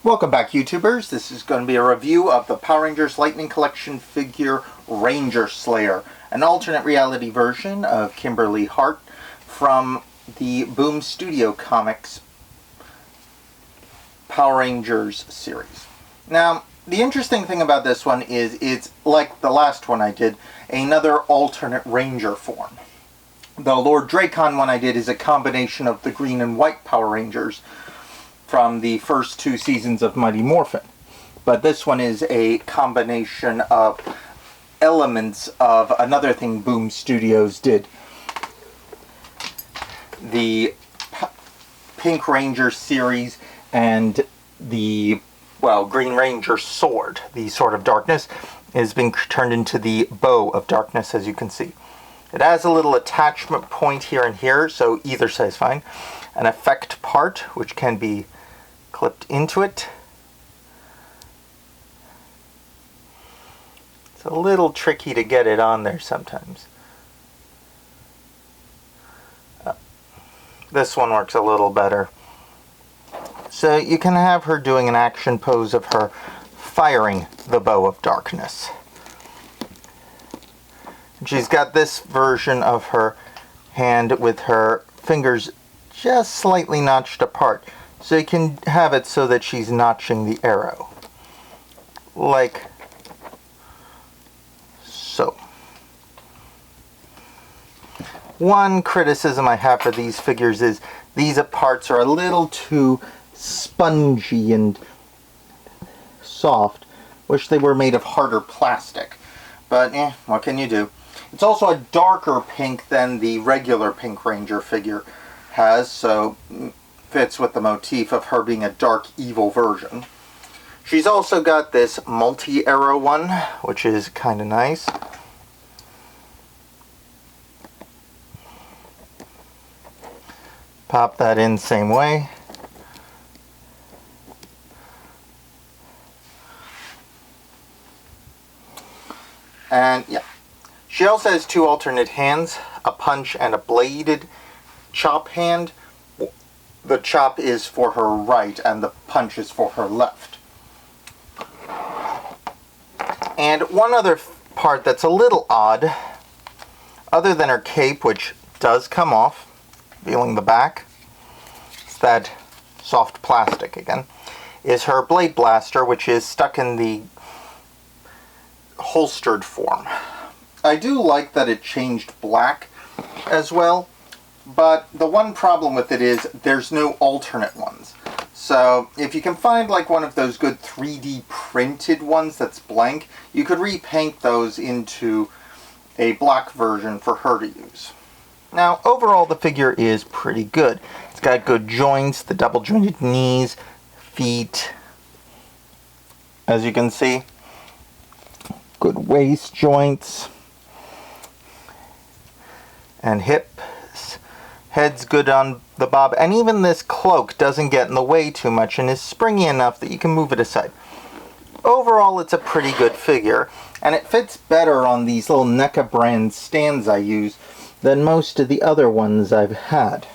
Welcome back, YouTubers. This is going to be a review of the Power Rangers Lightning Collection figure Ranger Slayer, an alternate reality version of Kimberly Hart from the Boom Studio Comics Power Rangers series. Now, the interesting thing about this one is it's like the last one I did, another alternate Ranger form. The Lord Dracon one I did is a combination of the green and white Power Rangers from the first two seasons of Mighty Morphin. But this one is a combination of elements of another thing Boom Studios did. The Pink Ranger series and the, well, Green Ranger sword, the Sword of Darkness, is being turned into the Bow of Darkness, as you can see. It has a little attachment point here and here, so either side is fine. An effect part, which can be clipped into it. It's a little tricky to get it on there sometimes. This one works a little better. So you can have her doing an action pose of her firing the Bow of Darkness. And she's got this version of her hand with her fingers just slightly notched apart. So you can have it so that she's notching the arrow. Like so. One criticism I have for these figures is these parts are a little too spongy and soft. Wish they were made of harder plastic. But what can you do? It's also a darker pink than the regular Pink Ranger figure has, so fits with the motif of her being a dark, evil version. She's also got this multi-arrow one, which is kind of nice. Pop that in same way. And yeah, she also has two alternate hands, a punch and a bladed chop hand. The chop is for her right and the punch is for her left. And one other part that's a little odd, other than her cape, which does come off, feeling the back, it's that soft plastic again, is her blade blaster, which is stuck in the holstered form. I do like that it changed black as well, but the one problem with it is there's no alternate ones. So if you can find like one of those good 3D printed ones that's blank, you could repaint those into a black version for her to use. Now overall the figure is pretty good. It's got good joints, the double jointed knees, feet, as you can see. Good waist joints and hips. Head's good on the bob, and even this cloak doesn't get in the way too much and is springy enough that you can move it aside. Overall, it's a pretty good figure, and it fits better on these little NECA brand stands I use than most of the other ones I've had.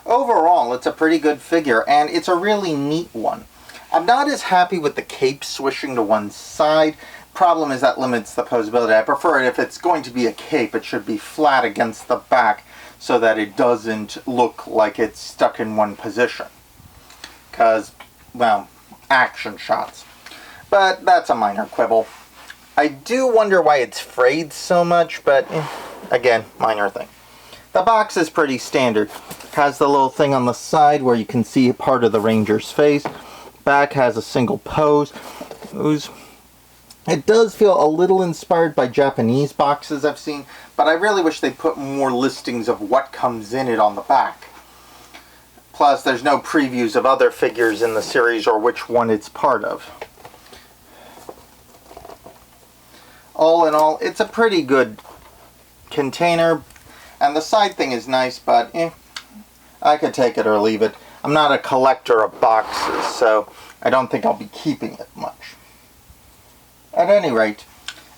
Overall, it's a pretty good figure, and it's a really neat one. I'm not as happy with the cape swishing to one side. Problem is that limits the posability. I prefer it if it's going to be a cape, it should be flat against the back so that it doesn't look like it's stuck in one position. Because, well, action shots. But that's a minor quibble. I do wonder why it's frayed so much, but again, minor thing. The box is pretty standard. Has the little thing on the side where you can see part of the Ranger's face. Back has a single pose. It does feel a little inspired by Japanese boxes I've seen, but I really wish they put more listings of what comes in it on the back. Plus, there's no previews of other figures in the series or which one it's part of. All in all, it's a pretty good container, and the side thing is nice, but I could take it or leave it. I'm not a collector of boxes, so I don't think I'll be keeping it much. At any rate,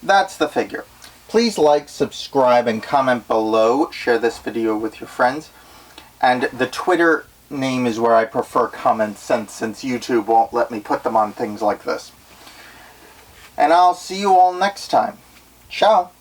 that's the figure. Please like, subscribe, and comment below. Share this video with your friends. And the Twitter name is where I prefer Common Sense, since YouTube won't let me put them on things like this. And I'll see you all next time. Ciao.